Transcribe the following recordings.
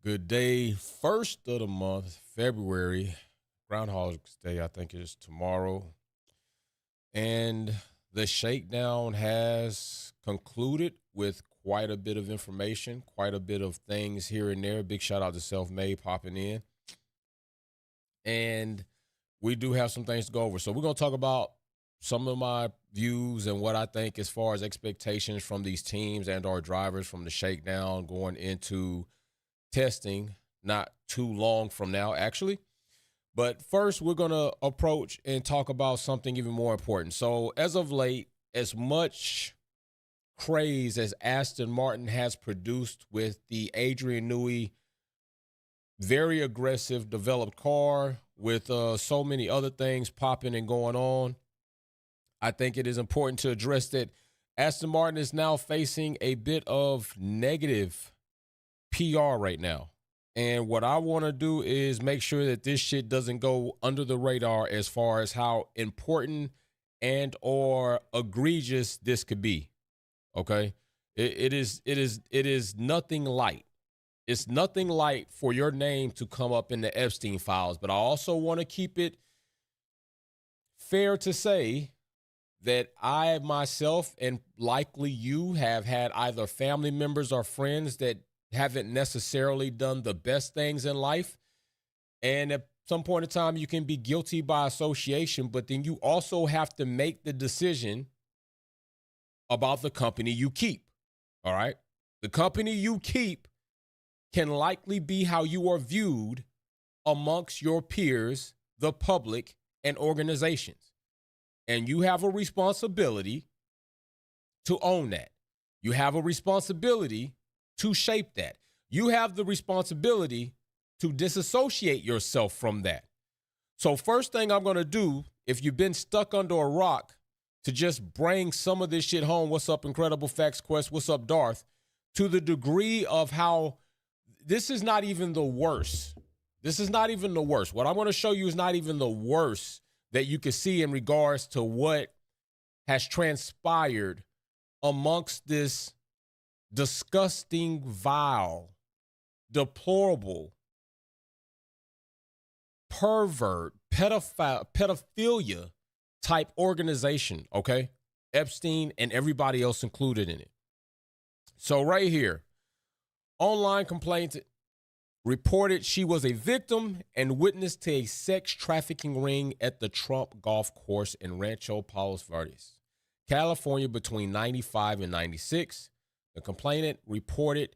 Good day, first of the month, February. Groundhog's Day, I think, is tomorrow. And the shakedown has concluded with quite a bit of information, quite a bit of things here and there. Big shout out to Self Made popping in. And we do have some things to go over. So we're going to talk about some of my views and what I think as far as expectations from these teams and our drivers from the shakedown going into testing not too long from now, actually. But first, we're going to approach and talk about something even more important. So as of late, as much craze as Aston Martin has produced with the Adrian Newey very aggressive developed car with so many other things popping and going on, I think it is important to address that Aston Martin is now facing a bit of negative PR right now. And what I want to do is make sure that this shit doesn't go under the radar as far as how important and or egregious this could be. Okay? It is nothing light. It's nothing light for your name to come up in the Epstein files, but I also want to keep it fair to say that I myself and likely you have had either family members or friends that haven't necessarily done the best things in life. And at some point in time, you can be guilty by association, but then you also have to make the decision about the company you keep. All right? The company you keep can likely be how you are viewed amongst your peers, the public, and organizations. And you have a responsibility to own that. You have a responsibility to shape that. You have the responsibility to disassociate yourself from that. So first thing I'm going to do, if you've been stuck under a rock, to just bring some of this shit home. What's up, Incredible Facts Quest? What's up, Darth? To the degree of how this is not even the worst. This is not even the worst. What I'm going to show you is not even the worst that you can see in regards to what has transpired amongst this disgusting, vile, deplorable, pervert, pedophilia type organization, okay? Epstein and everybody else included in it. So right here, online complaints reported she was a victim and witness to a sex trafficking ring at the Trump golf course in Rancho Palos Verdes, California between 95 and 96. The complainant reported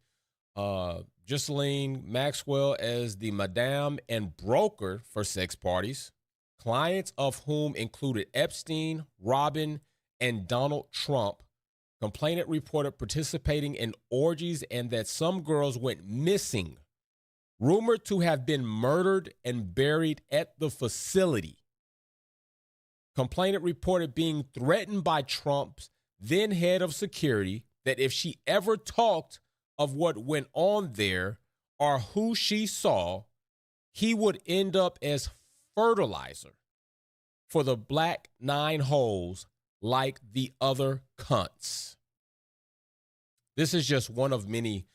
Ghislaine Maxwell as the madame and broker for sex parties, clients of whom included Epstein, Robin, and Donald Trump. Complainant reported participating in orgies and that some girls went missing, rumored to have been murdered and buried at the facility. Complainant reported being threatened by Trump's then head of security that if she ever talked of what went on there or who she saw, he would end up as fertilizer for the black nine holes like the other cunts. This is just one of many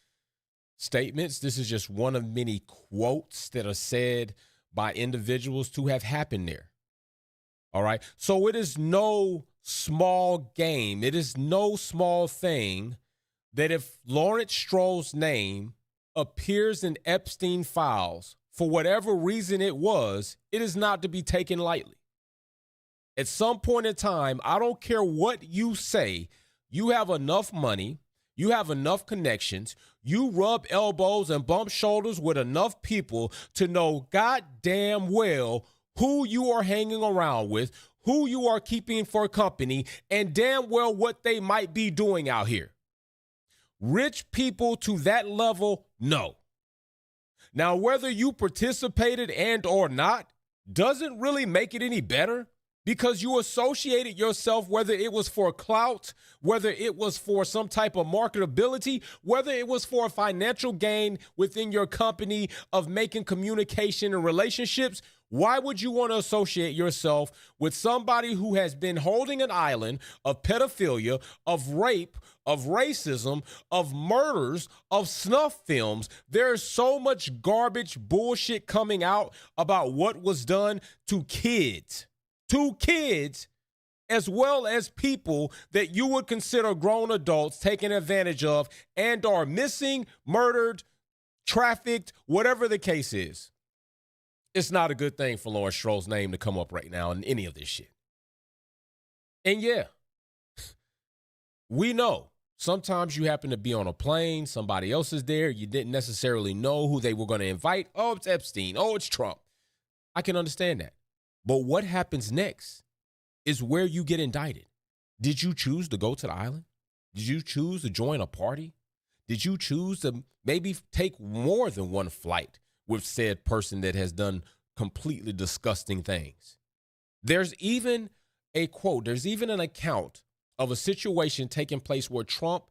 statements. This is just one of many quotes that are said by individuals to have happened there. All right. So it is no small game. It is no small thing that if Lawrence Stroll's name appears in Epstein files, for whatever reason it was, it is not to be taken lightly. At some point in time, I don't care what you say, you have enough money, you have enough connections, you rub elbows and bump shoulders with enough people to know goddamn well who you are hanging around with, who you are keeping for company, and damn well what they might be doing out here. Rich people to that level, no. Now, whether you participated and or not doesn't really make it any better, because you associated yourself, whether it was for clout, whether it was for some type of marketability, whether it was for a financial gain within your company of making communication and relationships. Why would you want to associate yourself with somebody who has been holding an island of pedophilia, of rape, of racism, of murders, of snuff films? There's so much garbage bullshit coming out about what was done to kids, as well as people that you would consider grown adults taken advantage of and are missing, murdered, trafficked, whatever the case is. It's not a good thing for Lawrence Stroll's name to come up right now in any of this shit. And yeah, we know sometimes you happen to be on a plane, somebody else is there, you didn't necessarily know who they were going to invite. Oh, it's Epstein. Oh, it's Trump. I can understand that. But what happens next is where you get indicted. Did you choose to go to the island? Did you choose to join a party? Did you choose to maybe take more than one flight with said person that has done completely disgusting things? There's even a quote, there's even an account of a situation taking place where Trump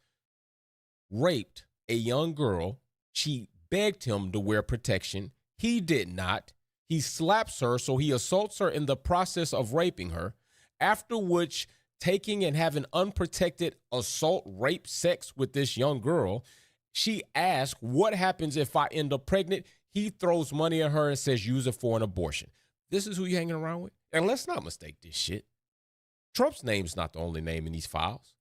raped a young girl. She begged him to wear protection. He did not. He slaps her, so he assaults her in the process of raping her, after which taking and having unprotected assault, rape, sex with this young girl. She asks, what happens if I end up pregnant? He throws money at her and says, use it for an abortion. This is who you're hanging around with? And let's not mistake this shit. Trump's name's not the only name in these files.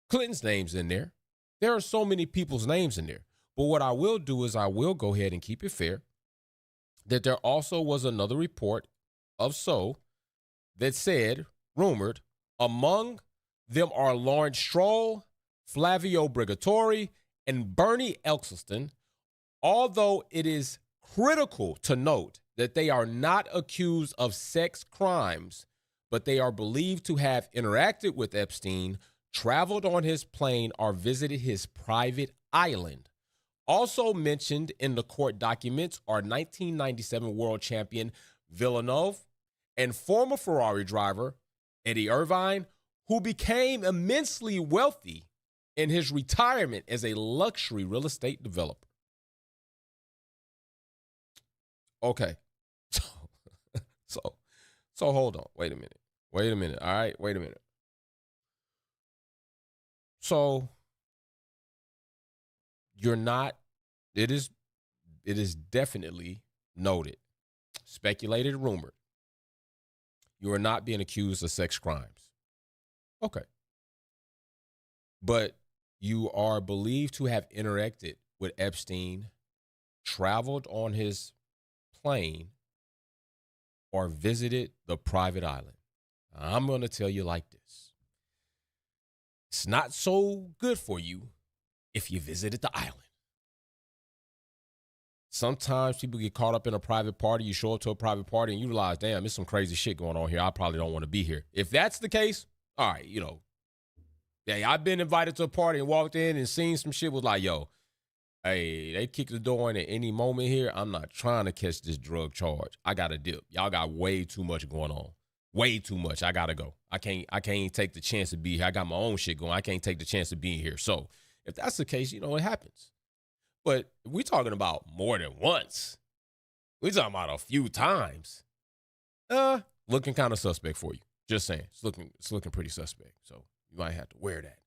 Clinton's name's in there. There are so many people's names in there. But what I will do is I will go ahead and keep it fair that there also was another report of that said, rumored, among them are Lawrence Stroll, Flavio Brigatore, and Bernie Ecclestone, although it is critical to note that they are not accused of sex crimes, but they are believed to have interacted with Epstein, traveled on his plane, or visited his private island. Also mentioned in the court documents are 1997 world champion Villeneuve and former Ferrari driver Eddie Irvine, who became immensely wealthy in his retirement as a luxury real estate developer. Okay. So hold on. Wait a minute. All right. Wait a minute. So you're not, it is definitely noted, speculated, rumored. You are not being accused of sex crimes. Okay. But you are believed to have interacted with Epstein, traveled on his plane, or visited the private island. I'm going to tell you like this. It's not so good for you if you visited the island. Sometimes people get caught up in a private party. You show up to a private party and you realize, damn, there's some crazy shit going on here. I probably don't want to be here. If that's the case, all right, yeah, I've been invited to a party and walked in and seen some shit, was like, yo, hey, they kick the door in at any moment here. I'm not trying to catch this drug charge. I got to dip. Y'all got way too much going on. Way too much. I got to go. I can't take the chance to be here. I got my own shit going. I can't take the chance of being here. So if that's the case, it happens. But if we're talking about more than once, we're talking about a few times. Looking kind of suspect for you. Just saying. It's looking pretty suspect. So you might have to wear that.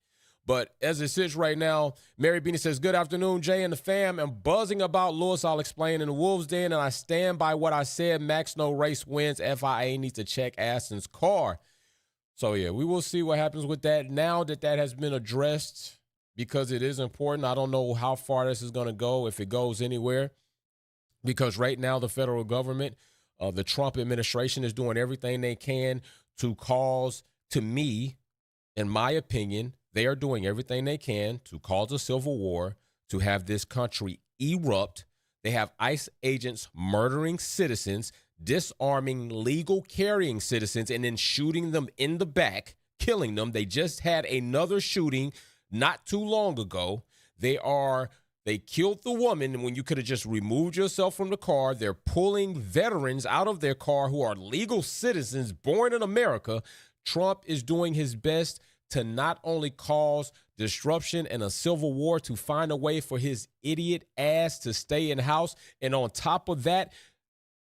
But as it sits right now, Mary Beanie says, good afternoon, Jay and the fam. I'm buzzing about Lewis. I'll explain in the Wolves Den, and I stand by what I said. Max no race wins. FIA needs to check Aston's car. So, yeah, we will see what happens with that. Now that has been addressed, because it is important. I don't know how far this is going to go, if it goes anywhere, because right now the federal government, the Trump administration, is doing everything they can to cause, to me, in my opinion, they are doing everything they can to cause a civil war, to have this country erupt. They have ICE agents murdering citizens, disarming legal carrying citizens, and then shooting them in the back, killing them. They just had another shooting not too long ago. They are They killed the woman when you could have just removed yourself from the car. They're pulling veterans out of their car who are legal citizens born in America. Trump is doing his best to not only cause disruption and a civil war, to find a way for his idiot ass to stay in house. And on top of that,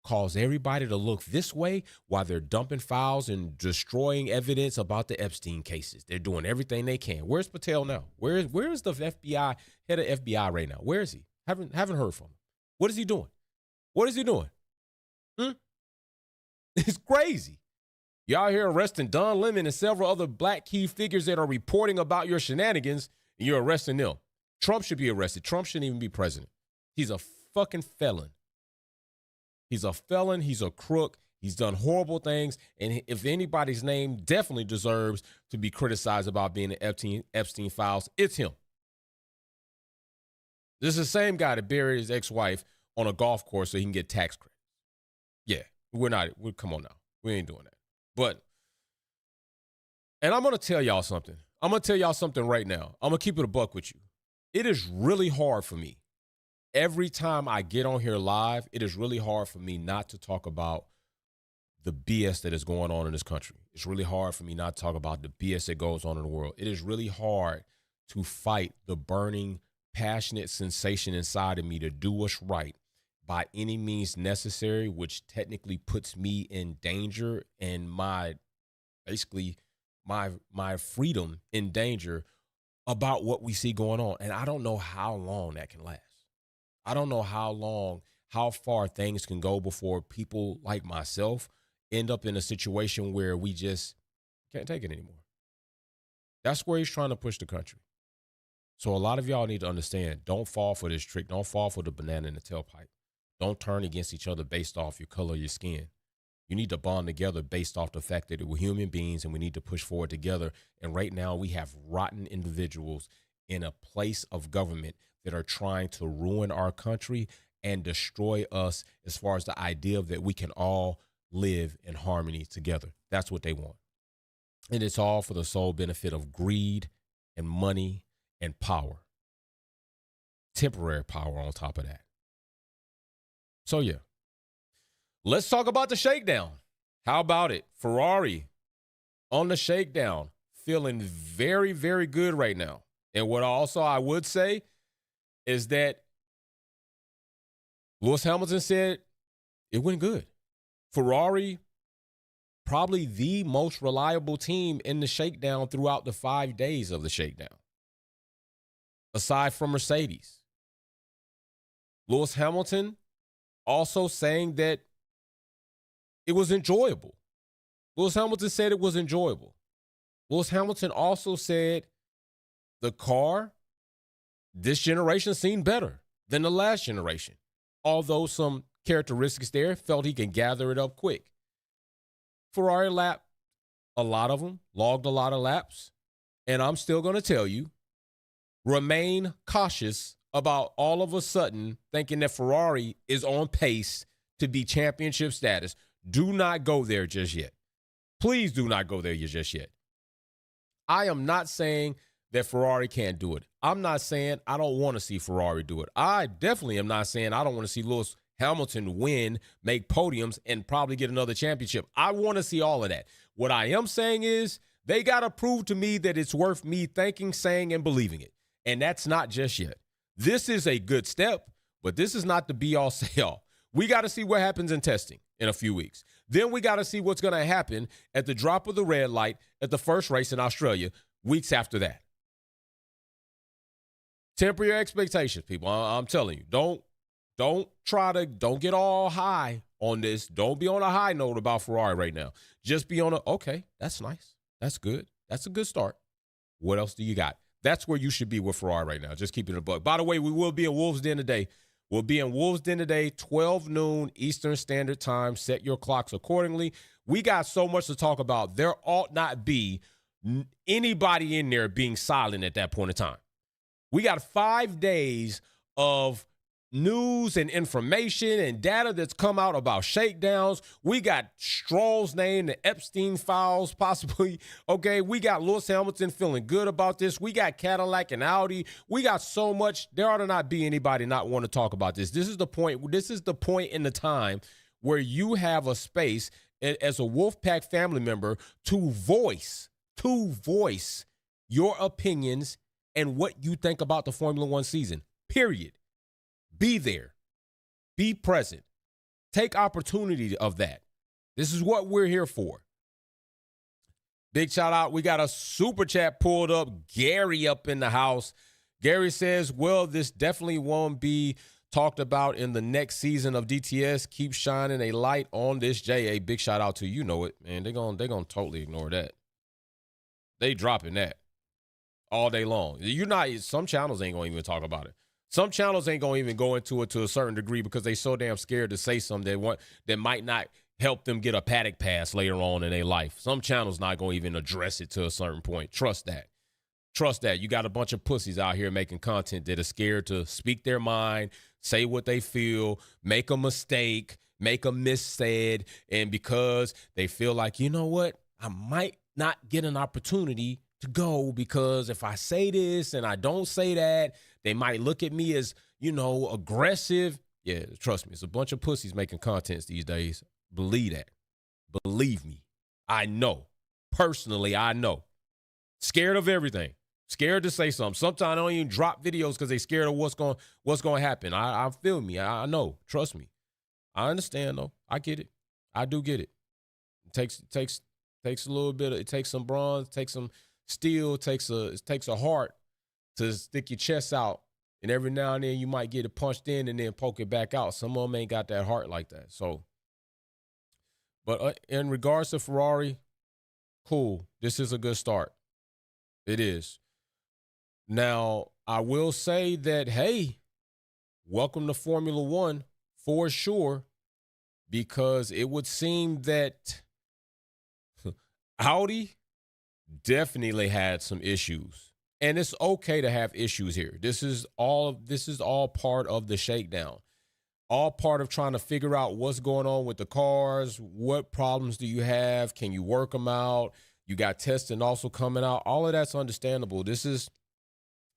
cause everybody to look this way while they're dumping files and destroying evidence about the Epstein cases. They're doing everything they can. Where's Patel now? Where is the FBI, head of FBI right now? Where is he? Haven't heard from him. What is he doing? What is he doing? It's crazy. Y'all here arresting Don Lemon and several other black key figures that are reporting about your shenanigans, and you're arresting them. Trump should be arrested. Trump shouldn't even be president. He's a fucking felon. He's a felon. He's a crook. He's done horrible things. And if anybody's name definitely deserves to be criticized about being in Epstein files, it's him. This is the same guy that buried his ex-wife on a golf course so he can get tax credit. Yeah, come on now. We ain't doing that. But, and I'm going to tell y'all something. I'm going to tell y'all something right now. I'm going to keep it a buck with you. It is really hard for me. Every time I get on here live, it is really hard for me not to talk about the BS that is going on in this country. It's really hard for me not to talk about the BS that goes on in the world. It is really hard to fight the burning, passionate sensation inside of me to do what's right by any means necessary, which technically puts me in danger and my freedom in danger about what we see going on. And I don't know how long that can last. I don't know how far things can go before people like myself end up in a situation where we just can't take it anymore. That's where he's trying to push the country. So a lot of y'all need to understand, don't fall for this trick. Don't fall for the banana in the tailpipe. Don't turn against each other based off your color of your skin. You need to bond together based off the fact that we're human beings and we need to push forward together. And right now we have rotten individuals in a place of government that are trying to ruin our country and destroy us as far as the idea that we can all live in harmony together. That's what they want. And it's all for the sole benefit of greed and money and power. Temporary power on top of that. So, yeah. Let's talk about the shakedown. How about it? Ferrari on the shakedown, feeling very, very good right now. And what also I would say is that Lewis Hamilton said it went good. Ferrari, probably the most reliable team in the shakedown throughout the 5 days of the shakedown, aside from Mercedes. Lewis Hamilton also saying that it was enjoyable. Lewis Hamilton said it was enjoyable. Lewis Hamilton also said the car this generation seemed better than the last generation, although some characteristics there felt he can gather it up quick. Ferrari lapped a lot of them, logged a lot of laps, and I'm still going to tell you, remain cautious about all of a sudden thinking that Ferrari is on pace to be championship status. Do not go there just yet. Please do not go there just yet. I am not saying that Ferrari can't do it. I'm not saying I don't want to see Ferrari do it. I definitely am not saying I don't want to see Lewis Hamilton win, make podiums, and probably get another championship. I want to see all of that. What I am saying is they got to prove to me that it's worth me thinking, saying, and believing it. And that's not just yet. This is a good step, but this is not the be-all, say-all. We got to see what happens in testing in a few weeks. Then we got to see what's going to happen at the drop of the red light at the first race in Australia weeks after that. Temper your expectations, people. I'm telling you, don't get all high on this. Don't be on a high note about Ferrari right now. Just be on okay, that's nice. That's good. That's a good start. What else do you got? That's where you should be with Ferrari right now. Just keeping it a buck. By the way, we will be in Wolves Den today. We'll be in Wolves Den today, 12 noon Eastern Standard Time. Set your clocks accordingly. We got so much to talk about. There ought not be anybody in there being silent at that point in time. We got 5 days of news and information and data that's come out about shakedowns. We got Stroll's name, the Epstein files, possibly. Okay, we got Lewis Hamilton feeling good about this. We got Cadillac and Audi. We got so much. There ought to not be anybody not want to talk about this. This is the point. This is the point in the time where you have a space as a Wolfpack family member to voice your opinions and what you think about the Formula One season, period. Be there. Be present. Take opportunity of that. This is what we're here for. Big shout out. We got a super chat pulled up. Gary up in the house. Gary says, well, this definitely won't be talked about in the next season of DTS. Keep shining a light on this JA. Big shout out to you. Know it, man. They're gonna totally ignore that. They dropping that all day long. Some channels ain't gonna even talk about it. Some channels ain't gonna even go into it to a certain degree because they so damn scared to say something that might not help them get a paddock pass later on in their life. Some channels not gonna even address it to a certain point. Trust that. Trust that. You got a bunch of pussies out here making content that are scared to speak their mind, say what they feel, make a mistake, make a missaid, and because they feel like, you know what, I might not get an opportunity to go because if I say this and I don't say that, they might look at me as, aggressive. Yeah, trust me, it's a bunch of pussies making contents these days. Believe that. Believe me. I know. Personally, I know. Scared of everything. Scared to say something. Sometimes I don't even drop videos because they scared of what's going to happen. I feel me. I know. Trust me. I understand though. I get it. I do get it. It takes a little bit of, it takes some bronze, takes some steel, it takes a heart to stick your chest out. And every now and then you might get it punched in and then poke it back out. Some of them ain't got that heart like that. So, but in regards to Ferrari, cool. This is a good start. It is. Now, I will say that, hey, welcome to Formula One for sure, because it would seem that Audi definitely had some issues. And it's okay to have issues here. This is all part of the shakedown. All part of trying to figure out what's going on with the cars. What problems do you have? Can you work them out? You got testing also coming out. All of that's understandable. This is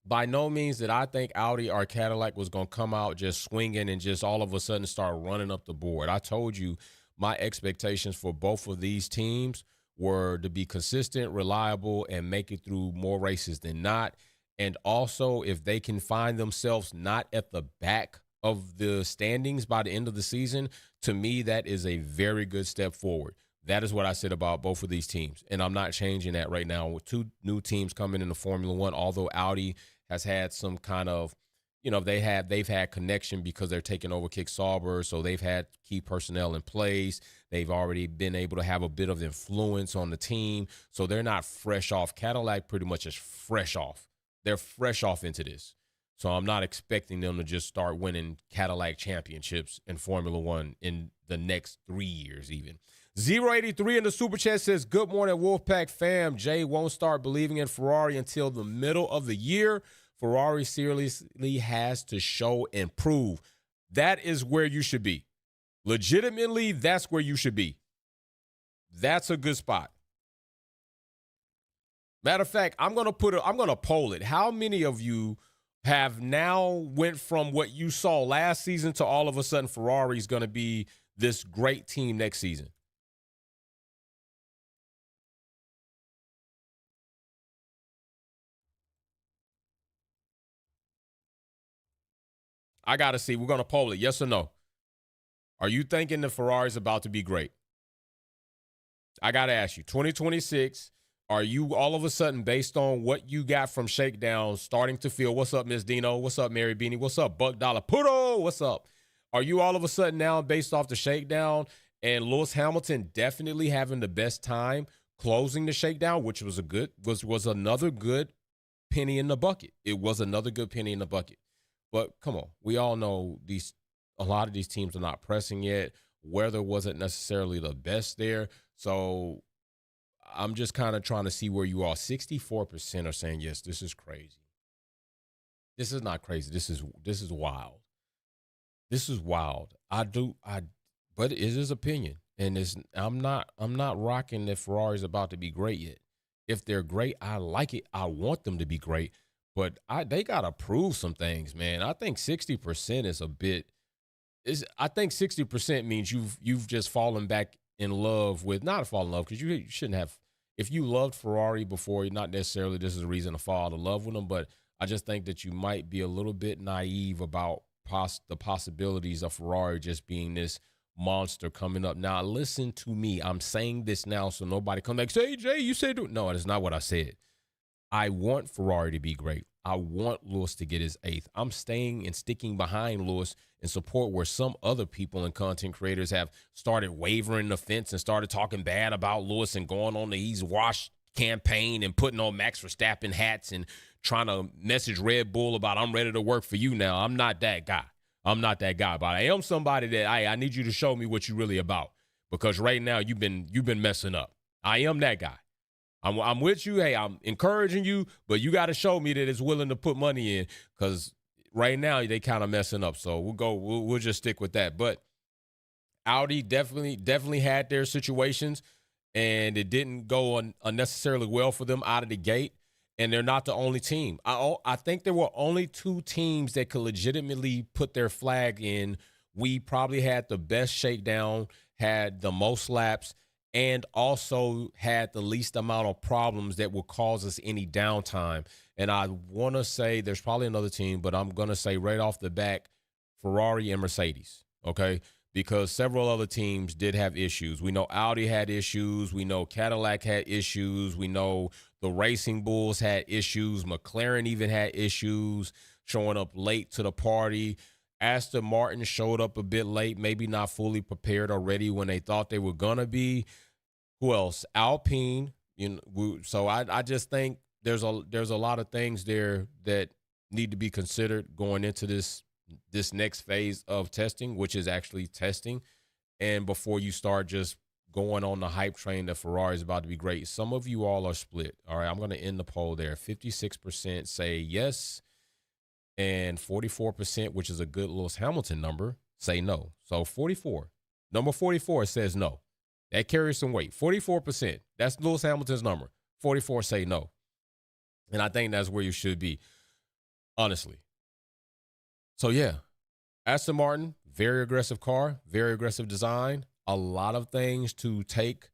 by no means that I think Audi or Cadillac was going to come out just swinging and just all of a sudden start running up the board. I told you my expectations for both of these teams were to be consistent, reliable, and make it through more races than not. And also, if they can find themselves not at the back of the standings by the end of the season, to me, that is a very good step forward. That is what I said about both of these teams. And I'm not changing that right now with two new teams coming into Formula One, although Audi has had some kind of, they've had connection because they're taking over Kick Sauber, so they've had key personnel in place. They've already been able to have a bit of influence on the team, so they're not fresh off. Cadillac pretty much is fresh off. They're fresh off into this. So I'm not expecting them to just start winning Cadillac championships in Formula One in the next 3 years even. 083 in the Super Chat says, good morning, Wolfpack fam. Jay won't start believing in Ferrari until the middle of the year. Ferrari seriously has to show and prove. That is where you should be. Legitimately, that's where you should be. That's a good spot. Matter of fact, I'm gonna poll it. How many of you have now went from what you saw last season to all of a sudden Ferrari's gonna be this great team next season? I got to see. We're going to poll it. Yes or no? Are you thinking the Ferrari's about to be great? I got to ask you, 2026, are you all of a sudden, based on what you got from Shakedown, starting to feel, what's up, Miss Dino? What's up, Mary Beanie? What's up, Buck Dollar Puto? What's up? Are you all of a sudden now, based off the Shakedown and Lewis Hamilton definitely having the best time closing the Shakedown, which was another good penny in the bucket. It was another good penny in the bucket. But come on, we all know a lot of these teams are not pressing yet. Weather wasn't necessarily the best there. So I'm just kind of trying to see where you are. 64% are saying, yes, this is crazy. This is not crazy. This is wild. This is wild. But it is his opinion, and I'm not rocking that Ferrari's about to be great yet. If they're great, I like it. I want them to be great, but they gotta prove some things, man. I think 60% is a bit. I think 60% means you've just fallen back in love with, not fall in love, because you shouldn't have. If you loved Ferrari before, not necessarily this is a reason to fall in love with them, but I just think that you might be a little bit naive about the possibilities of Ferrari just being this monster coming up. Now, listen to me. I'm saying this now so nobody come back say, hey, Jay, you said no. That's not what I said. I want Ferrari to be great. I want Lewis to get his eighth. I'm staying and sticking behind Lewis in support where some other people and content creators have started wavering the fence and started talking bad about Lewis and going on the He's Washed campaign and putting on Max Verstappen hats and trying to message Red Bull about I'm ready to work for you now. I'm not that guy. I'm not that guy, but I am somebody that I need you to show me what you're really about, because right now you've been messing up. I am that guy. I'm with you. Hey, I'm encouraging you, but you got to show me that it's willing to put money in, because right now they kind of messing up. So we'll just stick with that. But Audi definitely had their situations, and it didn't go unnecessarily well for them out of the gate. And they're not the only team. I think there were only two teams that could legitimately put their flag in. We probably had the best shakedown, had the most laps, and also had the least amount of problems that would cause us any downtime. And I want to say there's probably another team, but I'm going to say right off the back, Ferrari and Mercedes, okay? Because several other teams did have issues. We know Audi had issues. We know Cadillac had issues. We know the Racing Bulls had issues. McLaren even had issues showing up late to the party. Aston Martin showed up a bit late, maybe not fully prepared already when they thought they were going to be. Who else? Alpine. So I just think there's a lot of things there that need to be considered going into this next phase of testing, which is actually testing. And before you start just going on the hype train that Ferrari is about to be great, some of you all are split. All right, I'm going to end the poll there. 56% say yes, and 44%, which is a good Lewis Hamilton number, say no. So 44. Number 44 says no. That carries some weight. 44%. That's Lewis Hamilton's number. 44 say no. And I think that's where you should be, honestly. So, yeah, Aston Martin, very aggressive car, very aggressive design, a lot of things to take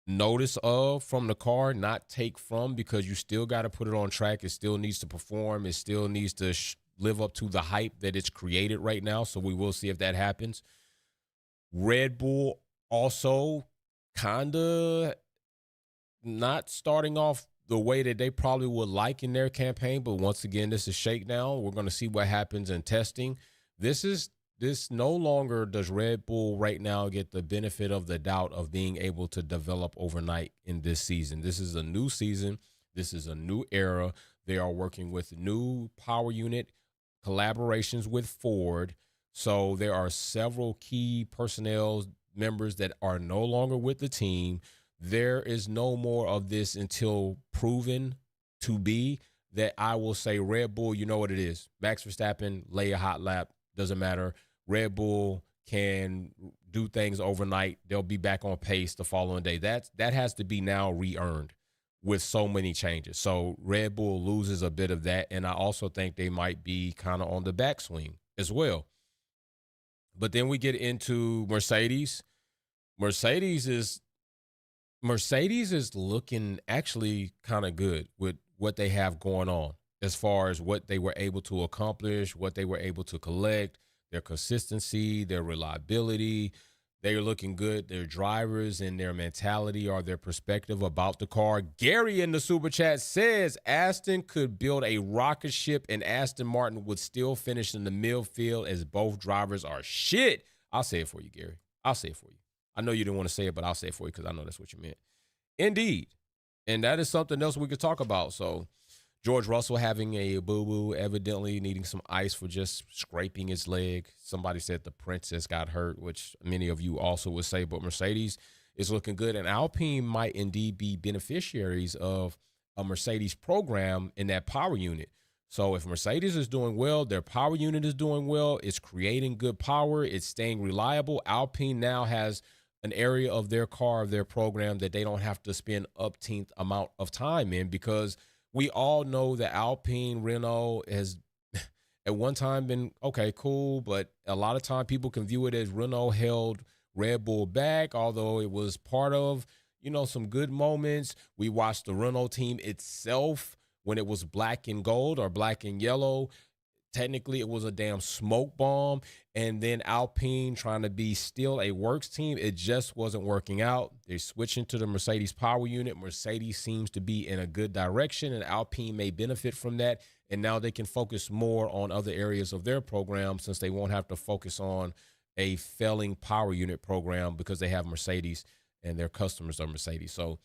notice of from the car, not take from, because you still got to put it on track. It still needs to perform. It still needs to live up to the hype that it's created right now. So we will see if that happens. Red Bull also kind of not starting off the way that they probably would like in their campaign. But once again, this is shakedown. We're going to see what happens in testing. This no longer does Red Bull right now get the benefit of the doubt of being able to develop overnight in this season. This is a new season. This is a new era. They are working with new power unit collaborations with Ford. So there are several key personnel members that are no longer with the team. There is no more of this until proven to be that I will say Red Bull, you know what it is. Max Verstappen, lay a hot lap, doesn't matter. Red Bull can do things overnight. They'll be back on pace the following day. That has to be now re-earned with so many changes. So Red Bull loses a bit of that, and I also think they might be kind of on the backswing as well. But then we get into Mercedes. Mercedes is looking actually kind of good with what they have going on as far as what they were able to accomplish, what they were able to collect, their consistency, their reliability. They are looking good. Their drivers and their mentality or their perspective about the car. Gary in the Super Chat says Aston could build a rocket ship and Aston Martin would still finish in the midfield as both drivers are shit. I'll say it for you, Gary. I'll say it for you. I know you didn't want to say it, but I'll say it for you because I know that's what you meant. Indeed. And that is something else we could talk about. So George Russell having a boo-boo, evidently needing some ice for just scraping his leg. Somebody said the princess got hurt, which many of you also would say, but Mercedes is looking good. And Alpine might indeed be beneficiaries of a Mercedes program in that power unit. So if Mercedes is doing well, their power unit is doing well, it's creating good power, it's staying reliable. Alpine now has an area of their car, of their program that they don't have to spend upteenth amount of time in, because we all know that Alpine Renault has at one time been okay, cool, but a lot of time people can view it as Renault held Red Bull back, although it was part of, some good moments. We watched the Renault team itself when it was black and gold or black and yellow. Technically, it was a damn smoke bomb. And then Alpine trying to be still a works team, it just wasn't working out. They're switching to the Mercedes power unit. Mercedes seems to be in a good direction, and Alpine may benefit from that. And now they can focus more on other areas of their program, since they won't have to focus on a failing power unit program because they have Mercedes and their customers are Mercedes. So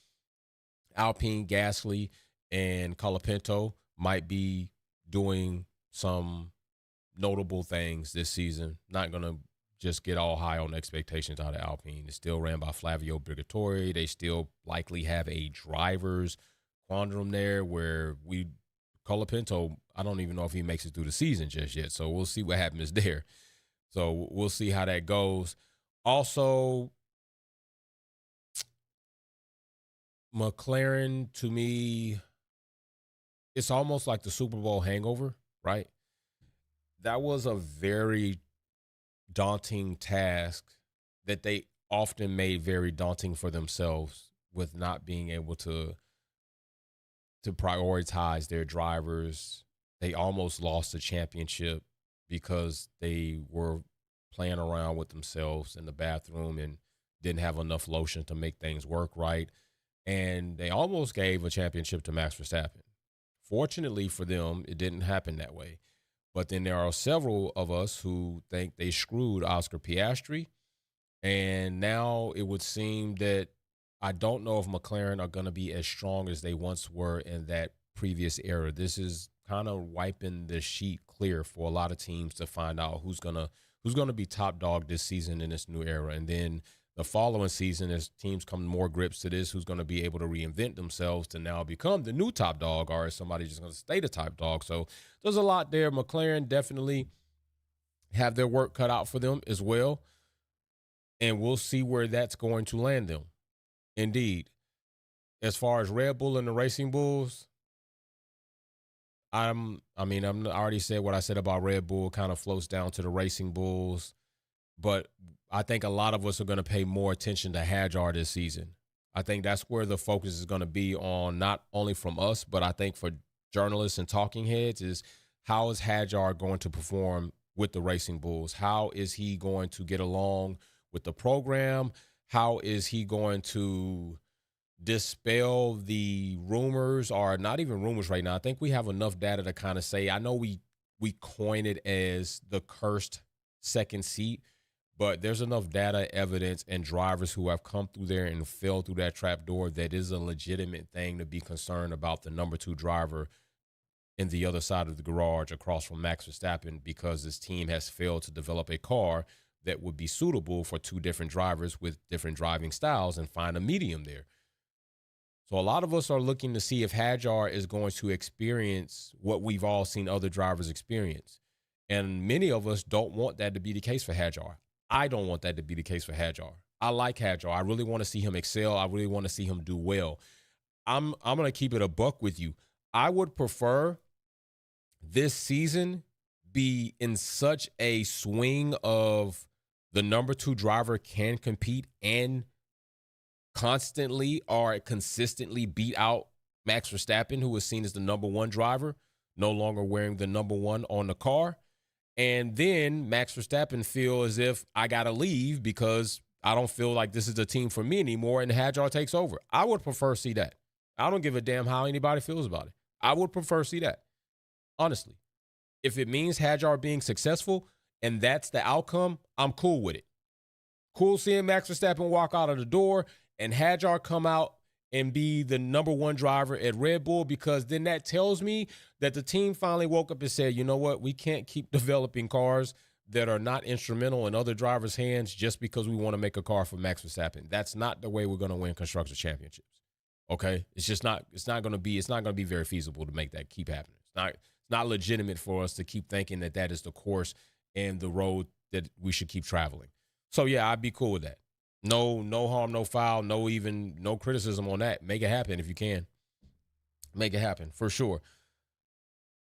Alpine, Gasly, and Colapinto might be doing some notable things this season. Not going to just get all high on expectations out of Alpine. It's still ran by Flavio Brigatore. They still likely have a driver's quandrum there where Colapinto, I don't even know if he makes it through the season just yet. So we'll see what happens there. So we'll see how that goes. Also, McLaren, to me, it's almost like the Super Bowl hangover, right? That was a very daunting task that they often made very daunting for themselves, with not being able to prioritize their drivers. They almost lost the championship because they were playing around with themselves in the bathroom and didn't have enough lotion to make things work right. And they almost gave a championship to Max Verstappen. Fortunately for them, it didn't happen that way. But then there are several of us who think they screwed Oscar Piastri. And now it would seem that I don't know if McLaren are going to be as strong as they once were in that previous era. This is kind of wiping the sheet clear for a lot of teams to find out who's gonna be top dog this season in this new era. And then the following season, as teams come more grips to this, who's going to be able to reinvent themselves to now become the new top dog, or is somebody just going to stay the top dog? So there's a lot there. McLaren definitely have their work cut out for them as well. And we'll see where that's going to land them. Indeed. As far as Red Bull and the Racing Bulls, I already said what I said about Red Bull kind of floats down to the Racing Bulls, but I think a lot of us are going to pay more attention to Hadjar this season. I think that's where the focus is going to be on, not only from us, but I think for journalists and talking heads, is how is Hadjar going to perform with the Racing Bulls? How is he going to get along with the program? How is he going to dispel the rumors, or not even rumors right now? I think we have enough data to kind of say, I know we coin it as the cursed second seat, but there's enough data, evidence, and drivers who have come through there and fell through that trap door that is a legitimate thing to be concerned about the number 2 driver in the other side of the garage across from Max Verstappen, because this team has failed to develop a car that would be suitable for 2 different drivers with different driving styles and find a medium there. So a lot of us are looking to see if Hadjar is going to experience what we've all seen other drivers experience. And many of us don't want that to be the case for Hadjar. I don't want that to be the case for Hadjar. I like Hadjar. I really want to see him excel. I really want to see him do well. I'm going to keep it a buck with you. I would prefer this season be in such a swing of the number 2 driver can compete and constantly or consistently beat out Max Verstappen, who is seen as the number 1 driver, no longer wearing the number 1 on the car. And then Max Verstappen feel as if I got to leave because I don't feel like this is the team for me anymore, and Hadjar takes over. I would prefer see that. I don't give a damn how anybody feels about it. I would prefer see that, honestly. If it means Hadjar being successful and that's the outcome, I'm cool with it. Cool seeing Max Verstappen walk out of the door and Hadjar come out and be the number 1 driver at Red Bull, because then that tells me that the team finally woke up and said, you know what, we can't keep developing cars that are not instrumental in other drivers' hands just because we want to make a car for Max Verstappen. That's not the way we're going to win Constructors Championships. Okay? It's not going to be very feasible to make that keep happening. It's It's not legitimate for us to keep thinking that that is the course and the road that we should keep traveling. So yeah, I'd be cool with that. No harm, no foul, no criticism on that. Make it happen if you can. Make it happen for sure.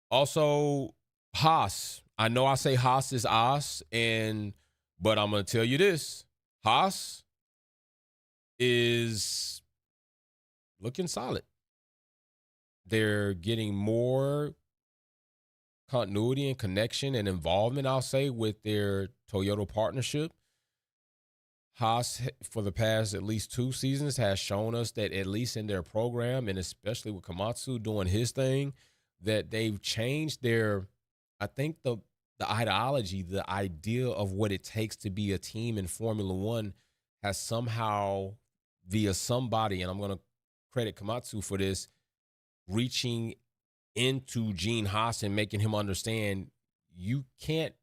Also, Haas. I know I say Haas is Haas, but I'm gonna tell you this: Haas is looking solid. They're getting more continuity and connection and involvement, I'll say, with their Toyota partnership. Haas, for the past at least 2 seasons, has shown us that at least in their program, and especially with Komatsu doing his thing, that they've changed I think the ideology, the idea of what it takes to be a team in Formula One has somehow, via somebody, and I'm going to credit Komatsu for this, reaching into Gene Haas and making him understand you can't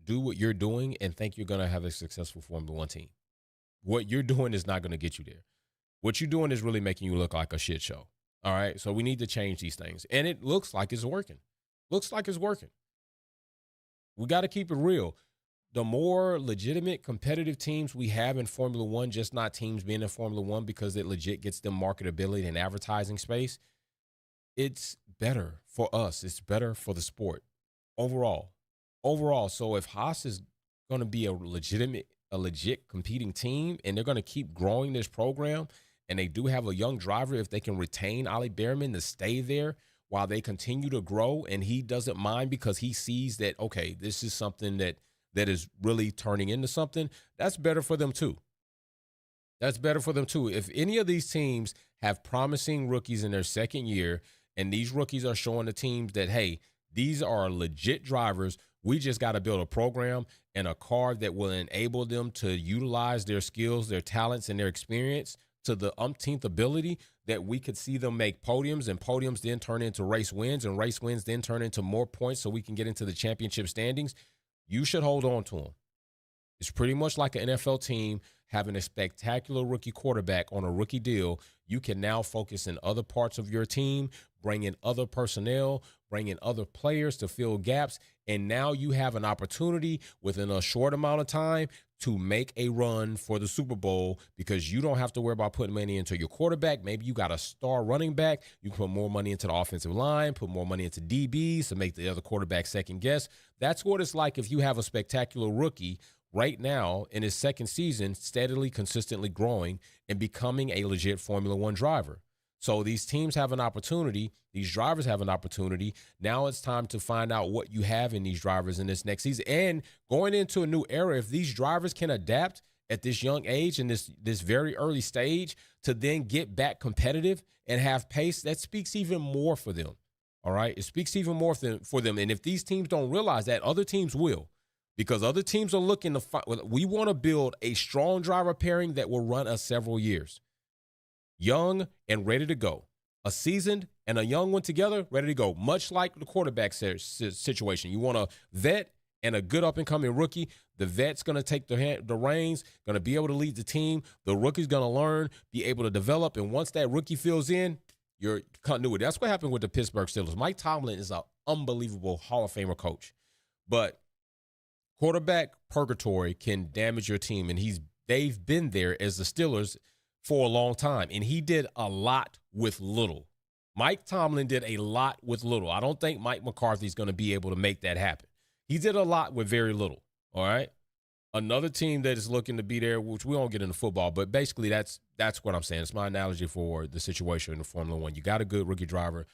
do what you're doing and think you're going to have a successful Formula One team. What you're doing is not going to get you there. What you're doing is really making you look like a shit show. All right. So we need to change these things. And it looks like it's working. Looks like it's working. We got to keep it real. The more legitimate competitive teams we have in Formula One, just not teams being in Formula One because it legit gets them marketability and advertising space, it's better for us. It's better for the sport overall. So if Haas is going to be a legit competing team and they're going to keep growing this program, and they do have a young driver, if they can retain Ollie Behrman to stay there while they continue to grow, and he doesn't mind because he sees that, okay, this is something that is really turning into something, that's better for them too. That's better for them too. If any of these teams have promising rookies in their second year, and these rookies are showing the teams that, hey, these are legit drivers, we just got to build a program and a car that will enable them to utilize their skills, their talents, and their experience to the umpteenth ability, that we could see them make podiums, and podiums then turn into race wins, and race wins then turn into more points so we can get into the championship standings. You should hold on to them. It's pretty much like an NFL team having a spectacular rookie quarterback on a rookie deal. You can now focus in other parts of your team, bring in other personnel, bring in other players to fill gaps, and now you have an opportunity within a short amount of time to make a run for the Super Bowl, because you don't have to worry about putting money into your quarterback. Maybe you got a star running back. You can put more money into the offensive line, put more money into DBs to make the other quarterback second guess. That's what it's like if you have a spectacular rookie right now in his second season, steadily, consistently growing and becoming a legit Formula One driver. So these teams have an opportunity. These drivers have an opportunity. Now it's time to find out what you have in these drivers in this next season. And going into a new era, if these drivers can adapt at this young age and this very early stage to then get back competitive and have pace, that speaks even more for them. All right? It speaks even more for them. And if these teams don't realize that, other teams will. Because other teams are looking to find, we want to build a strong driver pairing that will run us several years. Young and ready to go. A seasoned and a young one together, ready to go. Much like the quarterback situation. You want a vet and a good up-and-coming rookie. The vet's going to take the reins, going to be able to lead the team. The rookie's going to learn, be able to develop. And once that rookie fills in, your continuity. That's what happened with the Pittsburgh Steelers. Mike Tomlin is an unbelievable Hall of Famer coach. But quarterback purgatory can damage your team, and they've been there as the Steelers for a long time, and he did a lot with little. Mike Tomlin did a lot with little. I don't think Mike McCarthy's going to be able to make that happen. He did a lot with very little, all right? Another team that is looking to be there, which we won't get into football, but basically that's what I'm saying. It's my analogy for the situation in the Formula One. You got a good rookie driver,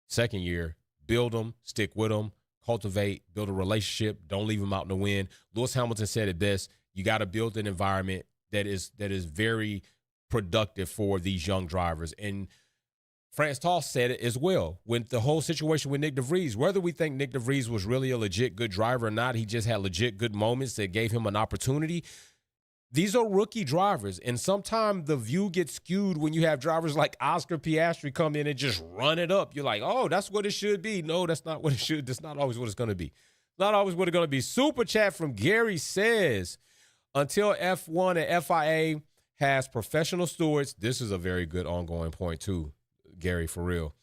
second year, build them, stick with them, cultivate, build a relationship, don't leave them out in the wind. Lewis Hamilton said it best. You got to build an environment that is very productive for these young drivers. And France Toss said it as well with the whole situation with Nick DeVries. Whether we think Nick DeVries was really a legit good driver or not, he just had legit good moments that gave him an opportunity. These are rookie drivers, and sometimes the view gets skewed when you have drivers like Oscar Piastri come in and just run it up. You're like, oh, that's what it should be. No, that's not what it should. That's not always what it's going to be. Not always what it's going to be. Super chat from Gary says, until F1 and FIA has professional stewards, this is a very good ongoing point too, Gary, for real.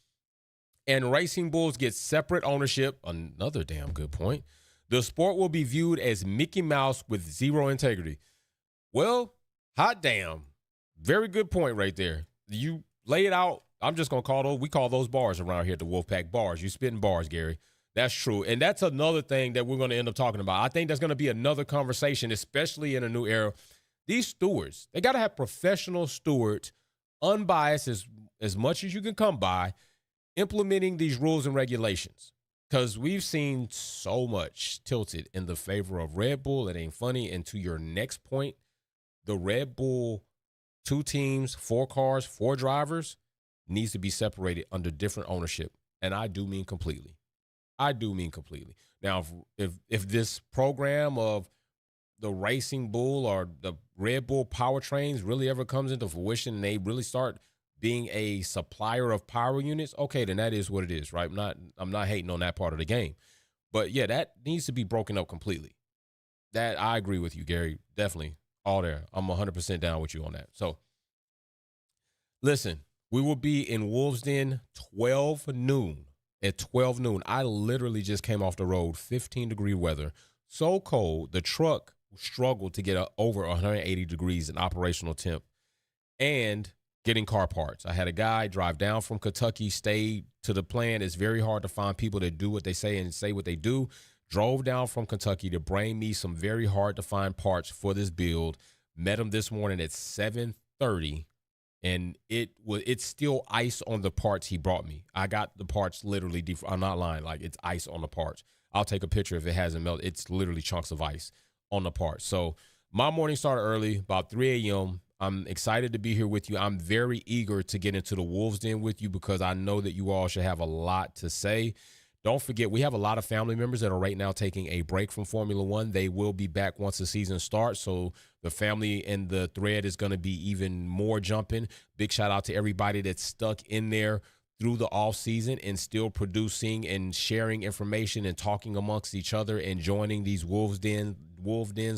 and racing bulls get separate ownership, another damn good point, the sport will be viewed as Mickey Mouse with zero integrity. Well, hot damn. Very good point right there. You lay it out. I'm just going to call those, we call those bars around here at the Wolfpack bars. You spitting bars, Gary. That's true. And that's another thing that we're going to end up talking about. I think that's going to be another conversation, especially in a new era. These stewards, they got to have professional stewards, unbiased as much as you can come by, implementing these rules and regulations, because we've seen so much tilted in the favor of Red Bull. It ain't funny. And to your next point, the Red Bull 2 teams, 4 cars, 4 drivers needs to be separated under different ownership. And I do mean completely. Now, if this program of the Racing Bull or the Red Bull powertrains really ever comes into fruition and they really start being a supplier of power units, okay, then that is what it is, right? I'm not hating on that part of the game. But yeah, that needs to be broken up completely. That I agree with you, Gary. Definitely. All there. I'm 100% down with you on that. So listen, we will be in Wolves Den 12 noon. At 12 noon, I literally just came off the road, 15-degree weather, so cold, the truck struggled to get over 180 degrees in operational temp and getting car parts. I had a guy drive down from Kentucky, stayed to the plan. It's very hard to find people that do what they say and say what they do. Drove down from Kentucky to bring me some very hard-to-find parts for this build. Met him this morning at 7:30. And it's still ice on the parts he brought me. I got the parts literally, I'm not lying, like it's ice on the parts. I'll take a picture if it hasn't melted. It's literally chunks of ice on the parts. So my morning started early, about 3 a.m. I'm excited to be here with you. I'm very eager to get into the Wolves Den with you because I know that you all should have a lot to say. Don't forget, we have a lot of family members that are right now taking a break from Formula One. They will be back once the season starts, so the family and the thread is going to be even more jumping. Big shout out to everybody that's stuck in there through the off season and still producing and sharing information and talking amongst each other and joining these Wolf Den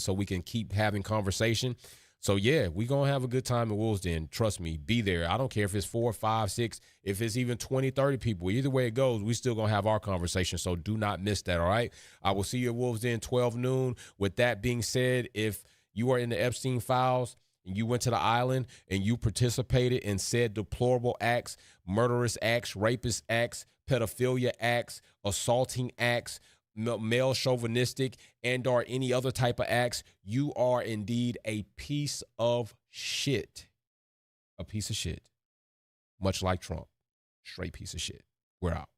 so we can keep having conversation. So, yeah, we're going to have a good time in Wolves Den. Trust me, be there. I don't care if it's 4, 5, 6, if it's even 20, 30 people. Either way it goes, we still going to have our conversation, so do not miss that, all right? I will see you at Wolves Den 12 noon. With that being said, if you are in the Epstein files and you went to the island and you participated in said deplorable acts, murderous acts, rapist acts, pedophilia acts, assaulting acts, male chauvinistic, and or any other type of acts, you are indeed a piece of shit. A piece of shit. Much like Trump. Straight piece of shit. We're out.